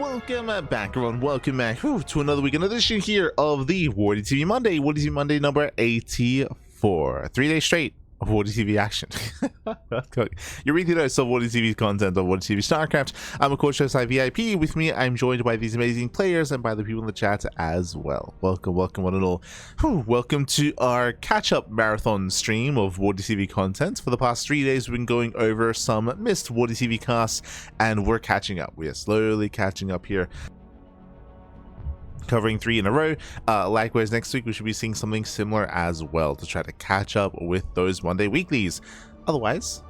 welcome back, everyone. Welcome back to another weekend edition here of the WardiTV Monday. WardiTV Monday number 84. 3 days straight of WardiTV action. You're reading out some WardiTV content on WardiTV StarCraft. I'm a coach outside VIP. With me, I'm joined by these amazing players and by the people in the chat as well. Welcome, one and all. Welcome to our catch-up marathon stream of WardiTV content. For the past 3 days, we've been going over some missed WardiTV casts, and we're catching up. We are slowly catching up here, covering 3 in a row. Likewise, next week we should be seeing something similar as well to try to catch up with those Monday weeklies. Otherwise,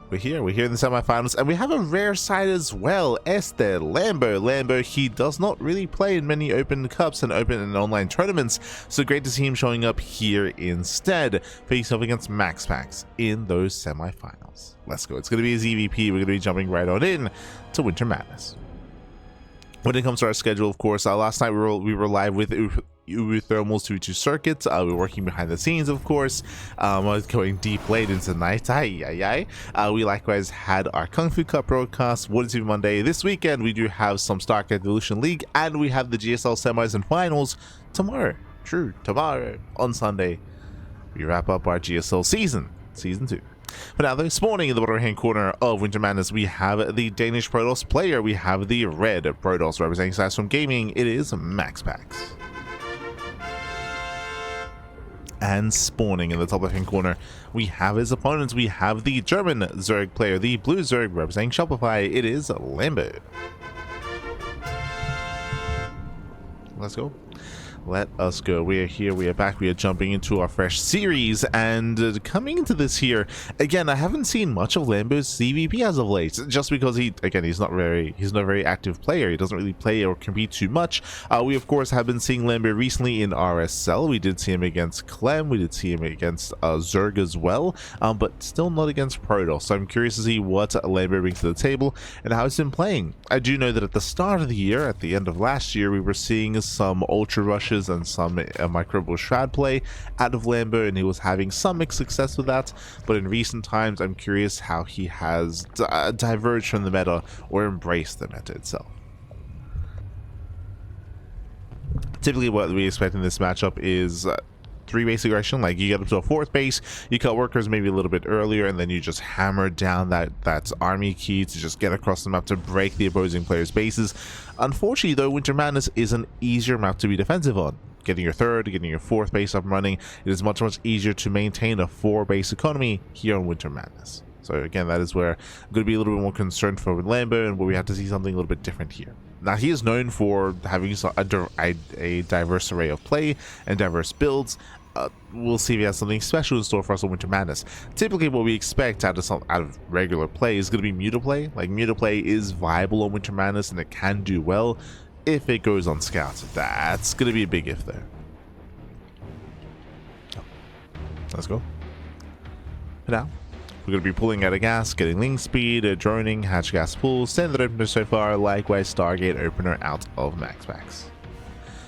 we're here in the semifinals, and we have a rare side as well. Lambo, he does not really play in many open cups and open and online tournaments, so great to see him showing up here instead, facing off against MaxPax in those semifinals. Let's go. It's going to be a ZVP. We're going to be jumping right on in to Winter Madness. When it comes to our schedule, of course, last night we were live with Ubu Thermal's 2v2 circuits. We were working behind the scenes, of course. I was going deep late into the night. We likewise had our Kung Fu Cup broadcast, WardiTV Monday. This weekend, we do have some StarCraft Evolution League, and we have the GSL semis and finals tomorrow. True, tomorrow on Sunday, we wrap up our GSL season 2. But now this morning in the bottom hand corner of Winter Madness, we have the Danish Protoss player. We have the red Protoss representing Size from Gaming. It is MaxPax. And spawning in the top left hand corner, we have his opponents. We have the German Zerg player, the blue Zerg representing Shopify. It is Lambo. Let's go. Let us go. We are here, we are back, we are jumping into our fresh series, and coming into this here, again, I haven't seen much of Lambo's CVP as of late, just because he's not a very active player. He doesn't really play or compete too much. We of course have been seeing Lambo recently in RSL. We did see him against Clem, we did see him against Zerg as well, but still not against Protoss. So I'm curious to see what Lambo brings to the table and how he's been playing. I do know that at the start of the year, at the end of last year, we were seeing some ultra rushes and some microbial shroud play out of Lambo, and he was having some mixed success with that. But in recent times, I'm curious how he has diverged from the meta or embraced the meta itself. Typically what we expect in this matchup is 3 base aggression. Like, you get up to a 4th base, you cut workers maybe a little bit earlier, and then you just hammer down that army key to just get across the map to break the opposing player's bases. Unfortunately though, Winter Madness is an easier map to be defensive on. Getting your 3rd, getting your 4th base up and running, it is much easier to maintain a 4-base economy here on Winter Madness. So again, that is where I'm going to be a little bit more concerned for Lambo, and where we have to see something a little bit different here. Now, he is known for having a diverse array of play and diverse builds. We'll see if he has something special in store for us on Winter Madness. Typically, what we expect out of regular play is going to be Mutaplay. Like, Mutaplay is viable on Winter Madness, and it can do well if it goes on Scout. That's going to be a big if there. Let's go. For now, we're going to be pulling out a gas, getting link speed, droning, hatch gas pull, standard opener so far, likewise Stargate opener out of MaxPax.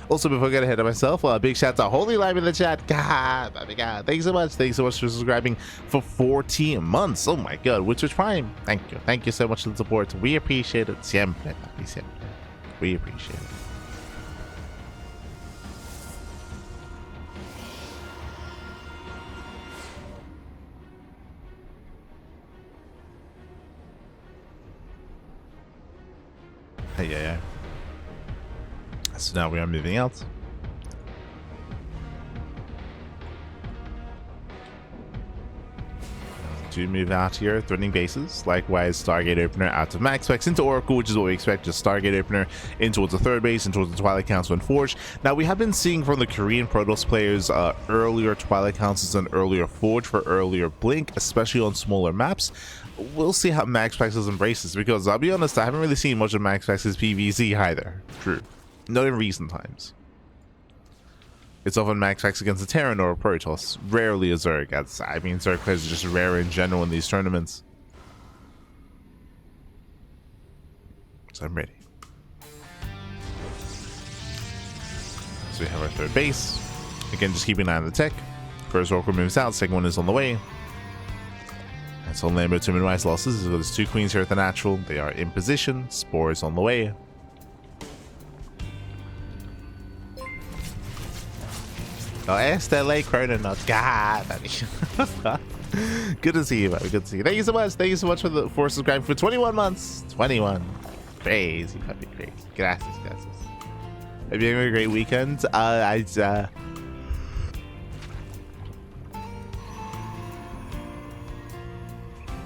Also, before I get ahead of myself, a big shout out to Holy Live in the chat. God, my God, thanks so much for subscribing for 40 months. Oh my God, with Twitch Prime. Thank you so much for the support. We appreciate it. Siempre. We appreciate it. Hey. So now we are moving out. To move out here, threatening bases. Likewise, Stargate opener out of MaxPax into Oracle, which is what we expect. Just Stargate opener in towards the 3rd base and towards the Twilight Council and Forge. Now, we have been seeing from the Korean Protoss players earlier Twilight Councils and earlier Forge for earlier Blink, especially on smaller maps. We'll see how MaxPax embraces, because I'll be honest, I haven't really seen much of MaxPax's PvZ either. True. Not in recent times. It's often MaxPax against a Terran or a Protoss, rarely a Zerg. I mean, Zerg players are just rare in general in these tournaments. So I'm ready. So we have our 3rd base. Again, just keeping an eye on the tech. First Oracle moves out, 2nd one is on the way. And so Lambo to minimize losses. There's 2 queens here at the natural. They are in position. Spore is on the way. Oh, SLA Chrononauts. God, good to see you, buddy. Good to see you. Thank you so much. Thank you so much for subscribing for 21 months. 21. Crazy, puppy, crazy. Gracias, gracias. Hope you're having a great weekend.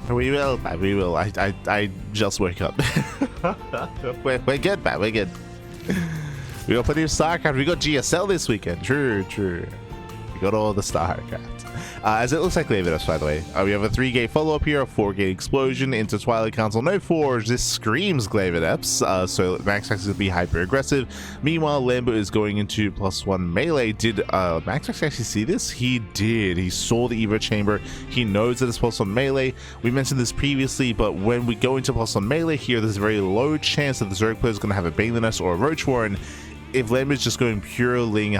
We will, man. We will. I just woke up. we're good, man. We're good. We got plenty of StarCraft. We got GSL this weekend. True. We got all the StarCraft. As it looks like Glavius, by the way. We have a 3-gate follow-up here, a 4-gate explosion into Twilight Council. No forge. This screams Glavius. So MaxPax is going to be hyper-aggressive. Meanwhile, Lambo is going into +1 melee. Did MaxPax actually see this? He did. He saw the Evo Chamber. He knows that it's +1 melee. We mentioned this previously, but when we go into +1 melee here, there's a very low chance that the Zerg player is going to have a Baneliness or a Roach Warren. If Lambo is just going pure Ling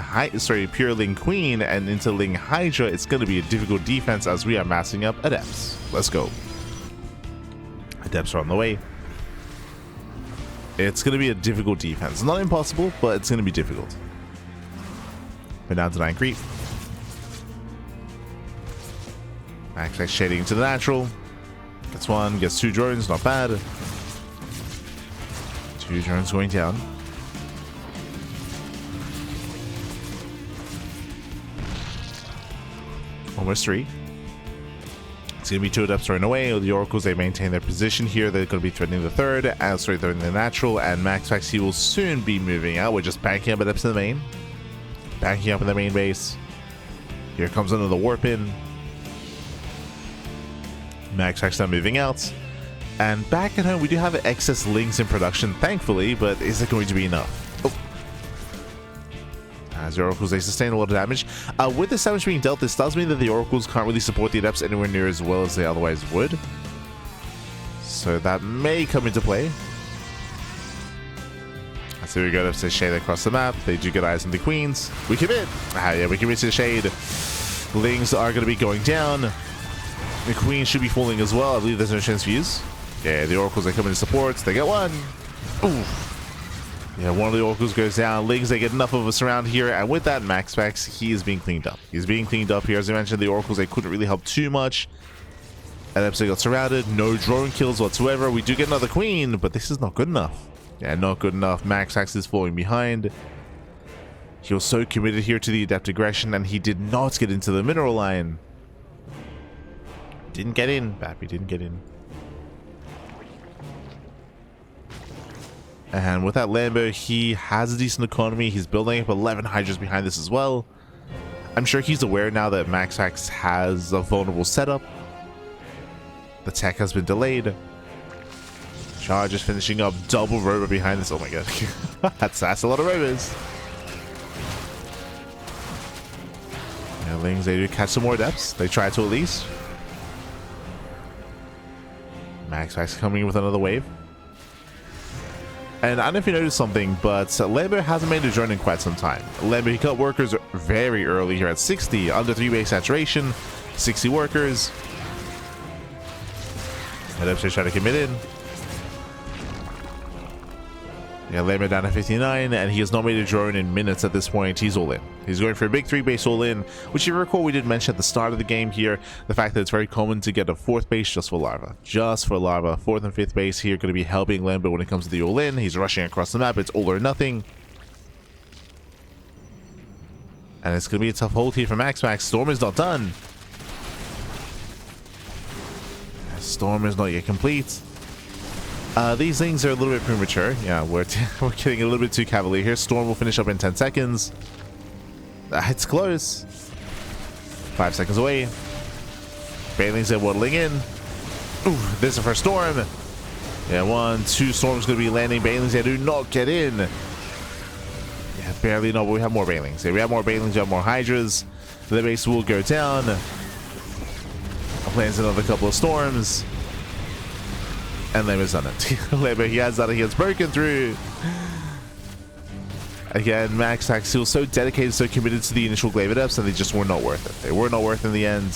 Queen and into Ling Hydra, it's going to be a difficult defense as we are massing up Adepts. Let's go. Adepts are on the way. It's going to be a difficult defense. Not impossible, but it's going to be difficult. We're down to 9 creep. MaxPax shading into the natural. Gets 1, gets 2 drones, not bad. 2 drones going down. Almost 3. It's going to be 2 Adepts running away. The Oracles, they maintain their position here. They're going to be threatening the 3rd. Threatening the natural. And MaxPax, he will soon be moving out. We're just backing up Adepts in the main. Backing up in the main base. Here comes another warp in. MaxPax now moving out. And back at home, we do have excess Lings in production, thankfully. But is it going to be enough? As the Oracles, they sustain a lot of damage. With this damage being dealt, this does mean that the Oracles can't really support the Adepts anywhere near as well as they otherwise would. So that may come into play. So here we go, to shade across the map. They do get eyes on the Queens. We commit. Yeah, we commit to the shade. Lings are going to be going down. The Queen should be falling as well. I believe there's no chance for use. Yeah, the Oracles, they come into support. They get 1. Ooh. Yeah, one of the Oracles goes down. Lings, they get enough of us around here. And with that, MaxPax, he is being cleaned up. He's being cleaned up here. As I mentioned, the Oracles, they couldn't really help too much. And they got surrounded. No drone kills whatsoever. We do get another Queen, but this is not good enough. Yeah, not good enough. MaxPax is falling behind. He was so committed here to the Adept aggression, and he did not get into the mineral line. Didn't get in. Bappy didn't get in. And with that Lambo, he has a decent economy. He's building up 11 Hydras behind this as well. I'm sure he's aware now that MaxPax has a vulnerable setup. The tech has been delayed. Charge is finishing up. Double rover behind this. Oh my god. that's a lot of rovers. Yeah, Lings, they do catch some more Adepts. They try to at least. MaxPax coming in with another wave. And I don't know if you noticed something, but Lambo hasn't made a drone in quite some time. Lambo, he cut workers very early here at 60, under 3-base saturation, 60 workers. Adepts are trying to commit in. Yeah, Lambo down to 59, and he has not made a drone in minutes at this point. He's all in. He's going for a big 3-base all in, which you recall we did mention at the start of the game here, the fact that it's very common to get a 4th base just for larva. Just for larva. 4th and 5th base here going to be helping Lambo when it comes to the all in. He's rushing across the map. It's all or nothing. And it's going to be a tough hold here for MaxPax. Storm is not done. Storm is not yet complete. These things are a little bit premature. Yeah, we're getting a little bit too cavalier here. Storm will finish up in 10 seconds. It's close. 5 seconds away. Banelings are waddling in. Ooh, there's the first Storm. Yeah, 1, 2 Storms going to be landing. Banelings, they do not get in. Yeah, barely. No, but we have more Banelings. Yeah, we have more Banelings. We have more Hydras. The base will go down. Lands another couple of Storms. And Lambo's done it. Lambo, he has done it. He has broken through. Again, MaxPax, he was so dedicated, so committed to the initial Glaive Adepts, and they just were not worth it. They were not worth it in the end.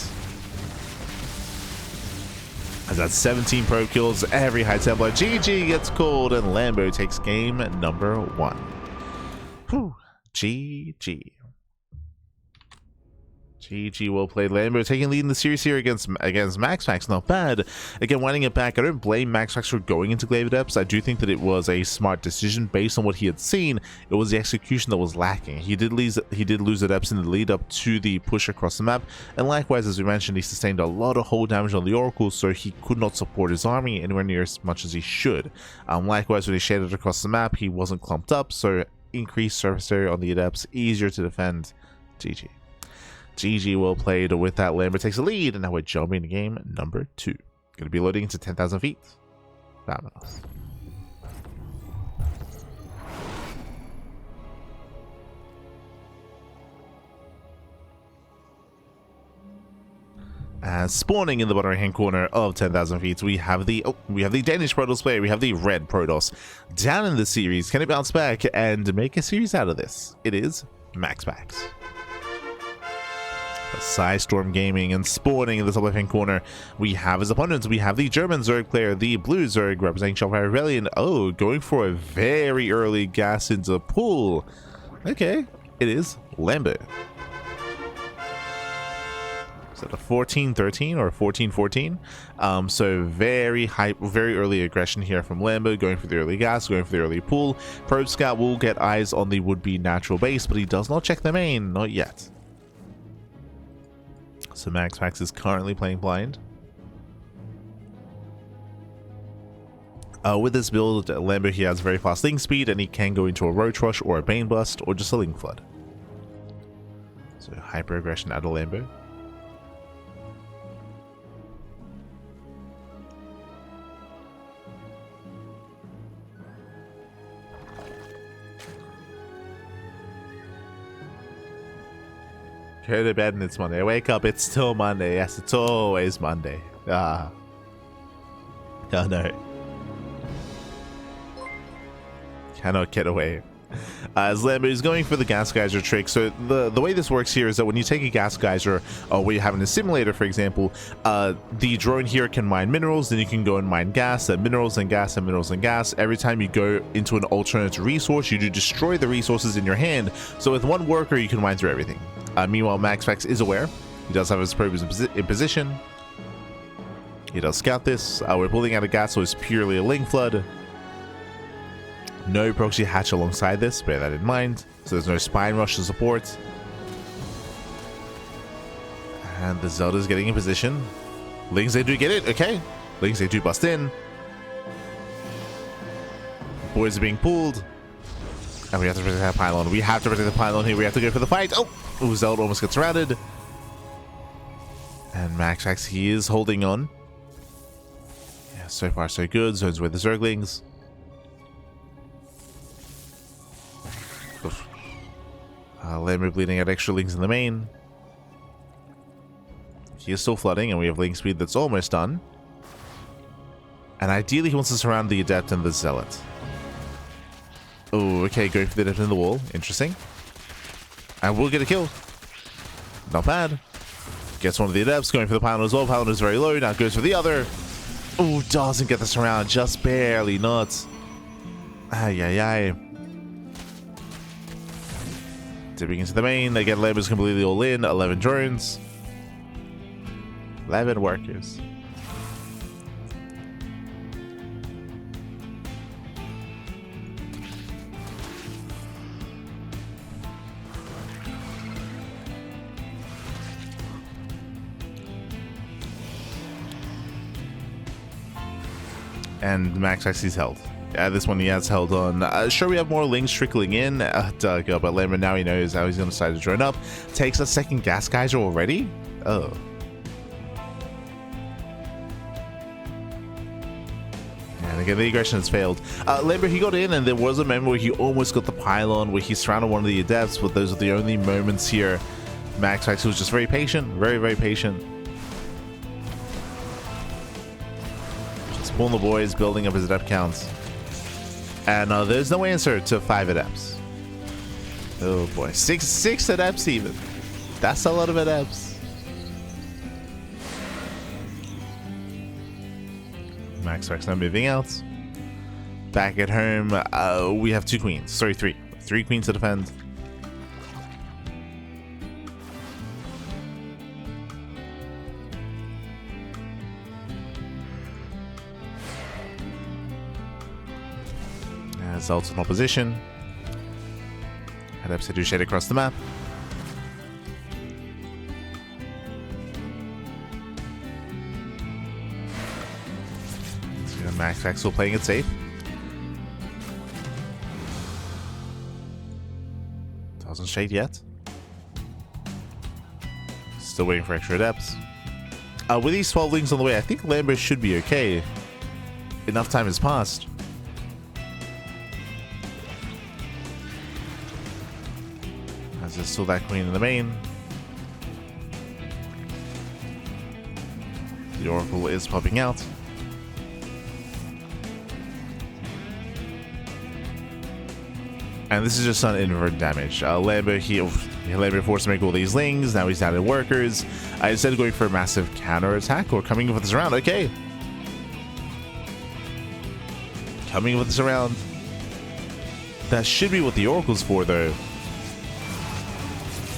As that's 17 probe kills, every high Templar. GG gets called, and Lambo takes game number 1. Whew. GG. GG, well played. Lambo taking lead in the series here against MaxPax. Not bad. Again, winding it back, I don't blame MaxPax for going into Glaive Adepts. I do think that it was a smart decision based on what he had seen. It was the execution that was lacking. He did lose Adepts in the lead up to the push across the map, and likewise, as we mentioned, he sustained a lot of hull damage on the Oracle, so he could not support his army anywhere near as much as he should. Likewise, when he shaded across the map, he wasn't clumped up, so increased surface area on the Adepts, easier to defend. GG. GG, well played. With that, Lambo takes the lead, and now we're jumping to game number 2. Going to be loading into 10,000 feet. Vámonos. Spawning in the bottom right hand corner of 10,000 feet, we have the Danish Protoss player. We have the red Protoss down in the series. Can it bounce back and make a series out of this? It is MaxPax. Storm Gaming, and spawning in the top left hand corner, we have his opponents. We have the German Zerg player, the blue Zerg representing Shellfire Rebellion. Oh, going for a very early gas into pool. Okay, it is Lambo. Is that a 14-13 or a 14-14? So very early aggression here from Lambo, going for the early gas, going for the early pool. Probe Scout will get eyes on the would-be natural base, but he does not check the main, not yet. So MaxPax is currently playing blind. With this build, Lambo, he has very fast link speed, and he can go into a Roach Rush or a Bane Blast or just a Link Flood. So hyper aggression out of Lambo. Go to bed and it's Monday. I wake up, it's still Monday. Yes, it's always Monday. Ah. Oh no. Cannot get away. As Lambo is going for the gas geyser trick. So the way this works here is that when you take a gas geyser, where you have in a simulator, for example, the drone here can mine minerals, then you can go and mine gas, and minerals and gas and minerals and gas. Every time you go into an alternate resource, you do destroy the resources in your hand. So with one worker, you can mine through everything. Meanwhile, MaxPax is aware. He does have his probes in position. He does scout this. We're pulling out a gas, so it's purely a Link Flood. No proxy hatch alongside this, bear that in mind. So there's no Spine Rush to support. And the Zelda's getting in position. Lings, they do get it, okay. Lings, they do bust in. Boys are being pulled. And we have to protect that pylon. We have to protect the pylon here. We have to go for the fight. Oh, Zelda almost gets surrounded. And MaxPax, he is holding on. Yeah, so far so good. Zones with the Zerglings. Lambo bleeding out extra links in the main. He is still flooding, and we have link speed that's almost done. And ideally, he wants to surround the Adept and the Zealot. Oh, okay, going for the Adept in the wall. Interesting. And we'll get a kill. Not bad. Gets one of the Adepts, going for the Pylon as well. Pylon is very low, now goes for the other. Oh, doesn't get the surround, just barely, not. Ay, ay, ay. Dipping into the main, they get Lambo's completely all in. 11 drones. 11 workers. And MaxPax is held. This one he has held on. Sure, we have more links trickling in. But Lambo, now he knows how he's going to decide to drone up. Takes a second gas geyser already? Oh. And again, the aggression has failed. Lambo, he got in, and there was a moment where he almost got the pylon, where he surrounded one of the Adepts, but those are the only moments here. MaxPax was just very patient. Very, very patient. Just pulling the boys, building up his Adept counts. And there's no answer to 5 Adepts. Oh boy, six Adepts even. That's a lot of Adepts. MaxPax now moving out. Back at home, we have 2 queens. Sorry, 3. 3 queens to defend. As Zelt's in opposition. Adepts do shade across the map. So MaxPax still playing it safe. Doesn't shade yet. Still waiting for extra adepts. With these 12 links on the way, I think Lambo should be okay. Enough time has passed. As there's still that queen in the main. The Oracle is popping out. And this is just on invert damage. Lambo forced to make all these lings. Now he's down in workers. Instead of going for a massive counter attack or coming in with this round. Okay. Coming in with this round. That should be what the Oracle's for, though.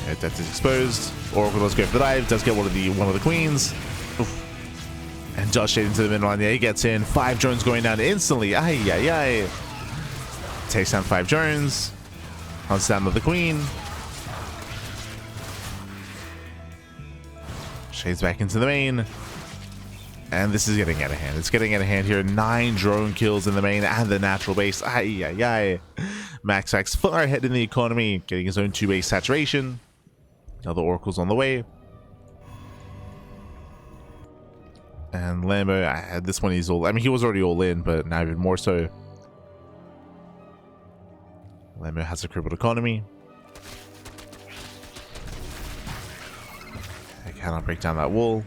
That is exposed. Oracle does go for the dive. Does get one of the queens. Oof. And just shade into the mid line. Yeah, he gets in. 5 drones going down instantly. Ay, ay, ay. Takes down 5 drones. Hunts down to the queen. Shades back into the main. And this is getting out of hand. It's getting out of hand here. 9 drone kills in the main and the natural base. Ay, ay, ay. MaxPax far ahead in the economy. Getting his own 2 base saturation. Another Oracle's on the way. And Lambo, at this point he's all... I mean, he was already all in, but now even more so. Lambo has a crippled economy. I cannot break down that wall.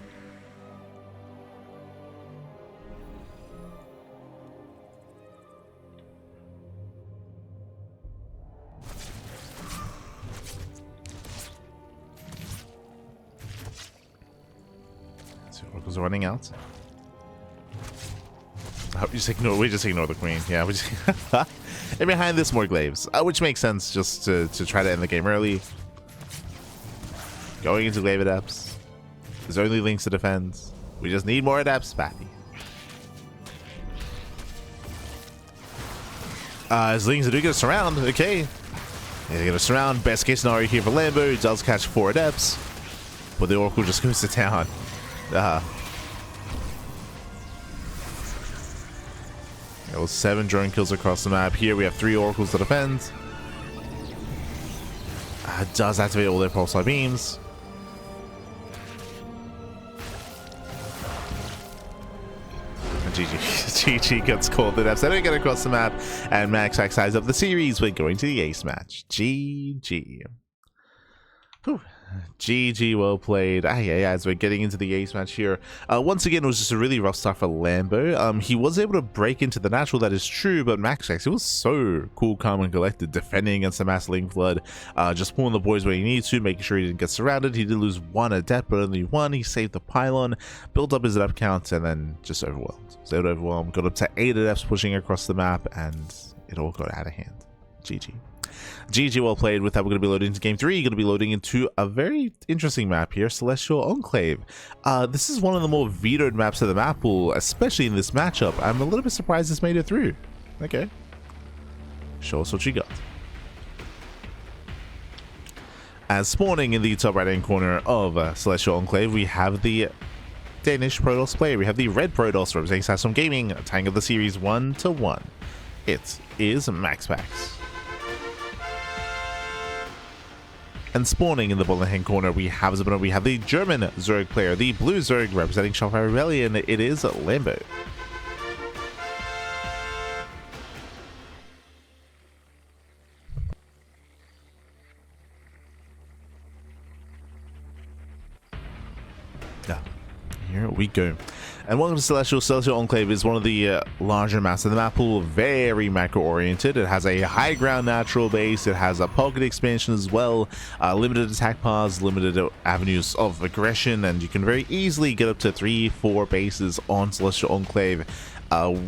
So Oracle's running out. Oh, we just ignore the queen. Yeah, we just and behind this more glaives, which makes sense just to try to end the game early. Going into glaive adepts. There's only links to defend. We just need more adepts, Fatty. As links do get a surround, okay. They get a surround. Best case scenario here for Lambo. Does catch 4 adepts, but the Oracle just goes to town. It was 7 drone kills across the map. Here we have 3 Oracles to defend. Does activate all their pulsar beams. GG gets called the depths. They don't get across the map, and MaxPax ties up the series. We're going to the ace match. GG. Whew. GG, well played. As we're getting into the ace match here. Once again, it was just a really rough start for Lambo. He was able to break into the natural, that is true, but MaxPax, he was so cool, calm, and collected, defending against the mass link flood, just pulling the boys where he needs to, making sure he didn't get surrounded. He did lose 1 adept, but only 1. He saved the pylon, built up his adept count, and then just overwhelmed. So overwhelmed, got up to 8 adepts pushing across the map, and it all got out of hand. GG. GG, well played. With that, we're going to be loading into game 3. You're going to be loading into a very interesting map here, Celestial Enclave. This is one of the more vetoed maps of the map pool, especially in this matchup. I'm a little bit surprised this made it through. Okay. Show us what you got. As spawning in the top right-hand corner of Celestial Enclave, we have the Danish Protoss player. We have the red Protoss representing Sassum Gaming, tying up the series 1-1. It is MaxPax. And spawning in the bottom hand corner, we have the German Zerg player, the blue Zerg representing Shopify Rebellion. It is Lambo. Here we go. And welcome to Celestial Enclave is one of the larger maps in the map pool, very macro-oriented. It has a high ground natural base, it has a pocket expansion as well, limited attack paths, limited avenues of aggression, and you can very easily get up to 3-4 bases on Celestial Enclave.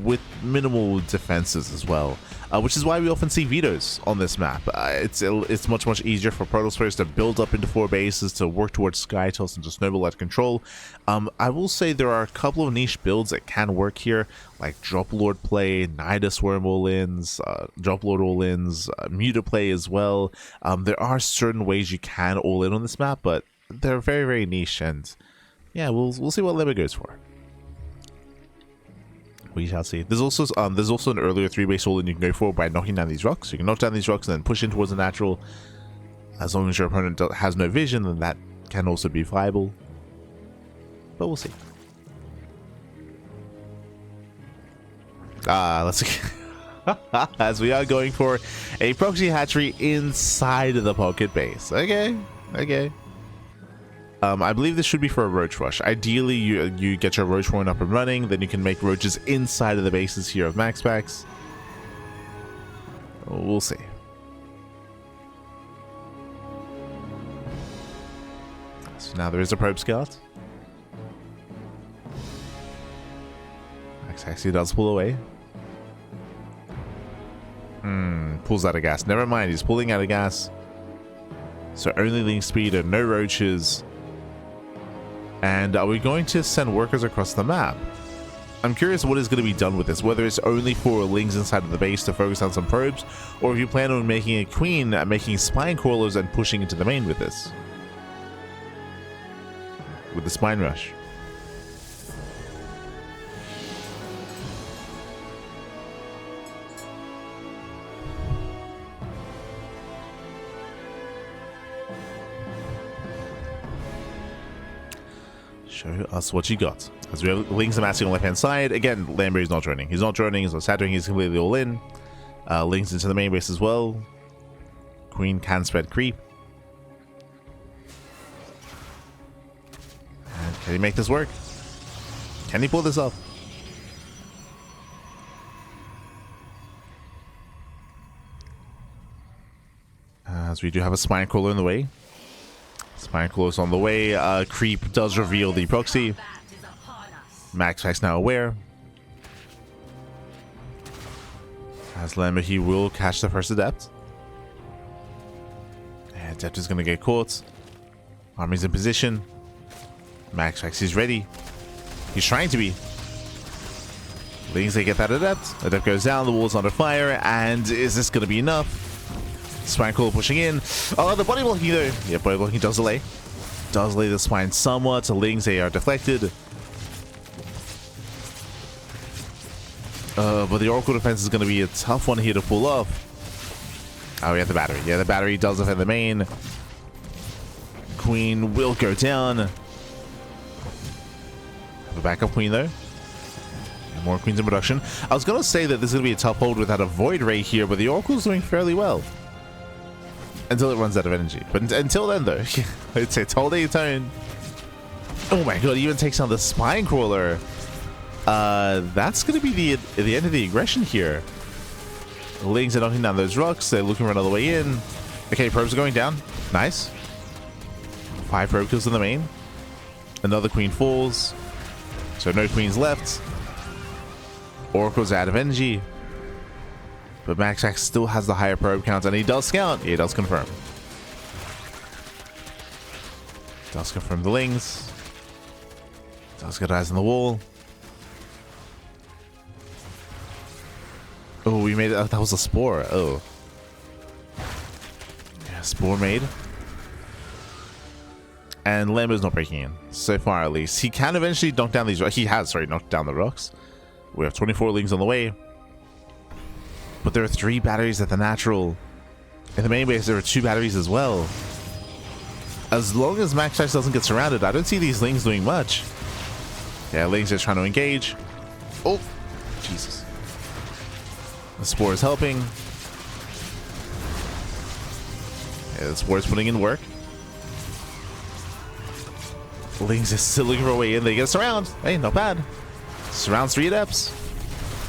with minimal defenses as well, which is why we often see vetoes on this map. It's much easier for Protoss players to build up into 4 bases, to work towards Sky Toss and to snowball at control. I will say there are a couple of niche builds that can work here, like Drop Lord play, Nidus Worm all-ins, Drop Lord all-ins, Muta play as well. There are certain ways you can all-in on this map, but they're very niche, and yeah, we'll see what Lambo goes for. We shall see. There's also an earlier 3-base all-in you can go for by knocking down these rocks. You can knock down these rocks and then push in towards the natural. As long as your opponent has no vision, then that can also be viable. But we'll see. Let's see. As we are going for a proxy hatchery inside of the pocket base. Okay. I believe this should be for a roach rush. Ideally, you get your roach horn up and running, then you can make roaches inside of the bases here of MaxPax. We'll see. So now there is a probe scout. MaxPax does pull away. Pulls out of gas. Never mind, he's pulling out of gas. So only link speed and no roaches. And are we going to send workers across the map? I'm curious what is going to be done with this, whether it's only for lings inside of the base to focus on some probes, or if you plan on making a queen, making spine crawlers and pushing into the main with this. With the spine rush. Show us what you got. As we have Lings amassing on the left hand side. Again, Lambo is not joining. He's not joining, he's not saturating, he's completely all in. Lings into the main base as well. Queen can spread creep. And can he make this work? Can he pull this off? As we do have a spine crawler in the way. Spine crawler's on the way. Creep does reveal the proxy. MaxPax now aware. As Lambo, he will catch the first adept. And adept is going to get caught. Army's in position. MaxPax is ready. He's trying to be. Lings, they get that adept. Adept goes down, the wall's under fire, and is this going to be enough? Spine crawler pushing in. Oh, the body blocking though. Yeah, body blocking does delay. Does delay the spine somewhat. Lings, they are deflected. But the Oracle defense is going to be a tough one here to pull off. Oh, we have the battery. Yeah, the battery does defend the main. Queen will go down. The backup queen though. And more queens in production. I was going to say that this is going to be a tough hold without a Void Ray here, but the Oracle's doing fairly well. Until it runs out of energy. But until then though, it's holding its own. Oh my god, it even takes on the spine crawler. That's going to be the end of the aggression here. The Lings are knocking down those rocks. They're looking for another way in. Okay, probes are going down. Nice. 5 probe kills in the main. Another queen falls. So no queens left. Oracle's out of energy. But MaxPax still has the higher probe count, and he does scout. He does confirm. Does confirm the Lings. Does get eyes on the wall. Oh, we made it. Oh, that was a spore. Oh. Yeah, spore made. And Lambo's not breaking in. So far, at least. He can eventually knock down these rocks. He has, sorry, knocked down the rocks. We have 24 Lings on the way. But there are 3 batteries at the natural. In the main base, there are 2 batteries as well. As long as MaxPax doesn't get surrounded, I don't see these Lings doing much. Yeah, Lings are trying to engage. Oh, Jesus. The spore is helping. Yeah, the spore is putting in work. Lings is still looking for a way in. They get a surround. Hey, not bad. Surrounds 3 adepts.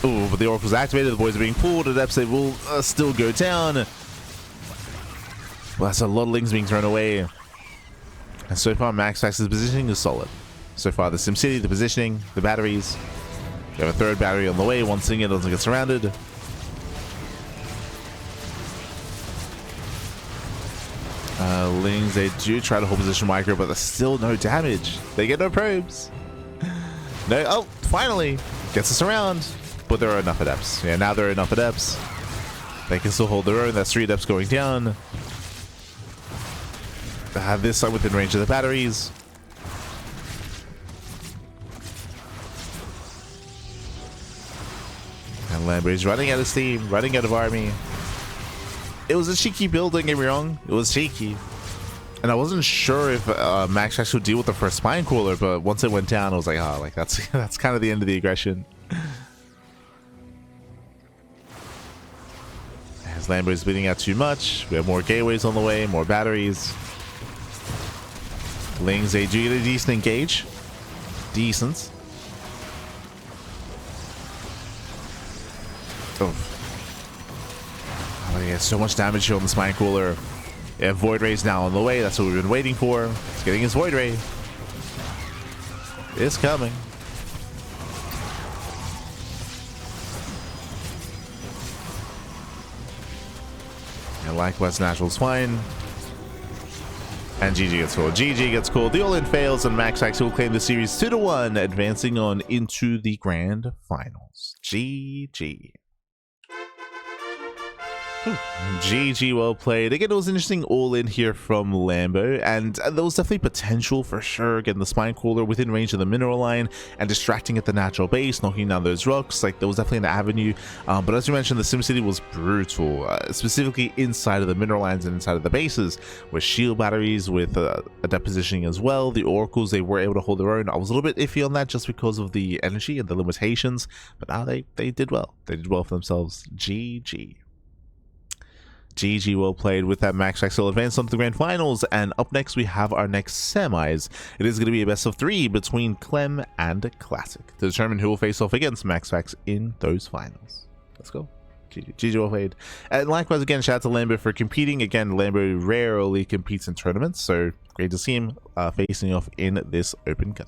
Oh, but the Oracle's activated. The boys are being pulled. Adepts, they will still go down. Well, that's a lot of Lings being thrown away. And so far, MaxPax's positioning is solid. So far, the SimCity, the positioning, the batteries. We have a third battery on the way. One thing, it doesn't get surrounded. Lings, they do try to hold position micro, but there's still no damage. They get no probes. No, oh, finally gets us around. But there are enough adepts. Yeah, now there are enough adepts. They can still hold their own. That's 3 adepts going down. This side within range of the batteries. And Lambo's running out of steam, running out of army. It was a cheeky build, don't get me wrong. It was cheeky. And I wasn't sure if MaxPax would deal with the first spine cooler, but once it went down, I was like, oh, like that's kind of the end of the aggression. As Lambo is bleeding out too much, we have more gateways on the way, more batteries. Lings, they do get a decent engage. Decent. Oh, they get so much damage here on the spine cooler. Yeah, Void Ray's now on the way. That's what we've been waiting for. He's getting his Void Ray. It's coming. And likewise, Natural's fine. And GG gets cooled. GG gets cooled. The all-in fails, and MaxPax will claim the series 2-1, advancing on into the grand finals. GG. GG, well played. Again, it was interesting all in here from Lambo, and there was definitely potential for sure. Again, the spine cooler within range of the mineral line and distracting at the natural base, knocking down those rocks. Like, there was definitely an avenue, but as you mentioned, the SimCity was brutal, specifically inside of the mineral lines and inside of the bases, with shield batteries, with adept positioning as well. The oracles, they were able to hold their own. I was a little bit iffy on that just because of the energy and the limitations, but now they did well. They did well for themselves. GG. GG, well played. With that, MaxPax will advance on to the grand finals, and up next we have our next semis. It is going to be a best of 3 between Clem and Classic to determine who will face off against MaxPax in those finals. Let's go. GG, well played. And likewise, again, shout out to Lambo for competing. Again, Lambo rarely competes in tournaments, so great to see him facing off in this Open Cup.